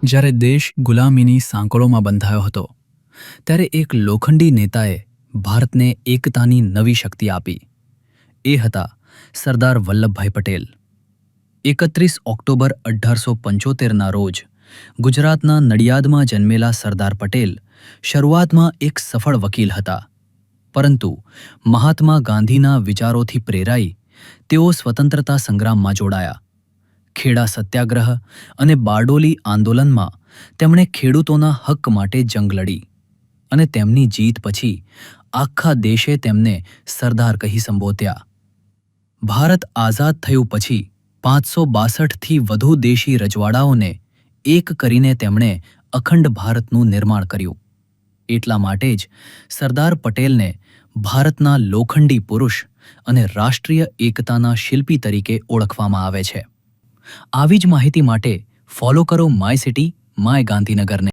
જ્યારે દેશ ગુલામીની સાંકળોમાં બંધાયો હતો ત્યારે એક લોખંડી નેતાએ ભારતને એકતાની નવી શક્તિ આપી. એ હતા સરદાર વલ્લભભાઈ પટેલ. 31 ઓક્ટોબર 1875ના રોજ ગુજરાતના નડિયાદમાં જન્મેલા સરદાર પટેલ શરૂઆતમાં એક સફળ વકીલ હતા, પરંતુ મહાત્મા ગાંધીના વિચારોથી પ્રેરાઈ તેઓ સ્વતંત્રતા સંગ્રામમાં જોડાયા. ખેડા સત્યાગ્રહ અને બારડોલી આંદોલનમાં તેમણે ખેડૂતોના હક માટે જંગ લડી અને તેમની જીત પછી આખા દેશે તેમને સરદાર કહી સંબોધ્યા. ભારત આઝાદ થયું પછી 562થી વધુ દેશી રજવાડાઓને એક કરીને તેમણે અખંડ ભારતનું નિર્માણ કર્યું. એટલા માટે જ સરદાર પટેલને ભારતના લોખંડી પુરુષ અને રાષ્ટ્રીય એકતાના શિલ્પી તરીકે ઓળખવામાં આવે છે. આવી જ માહિતી માટે ફોલો કરો માય સિટી માય ગાંધીનગરને.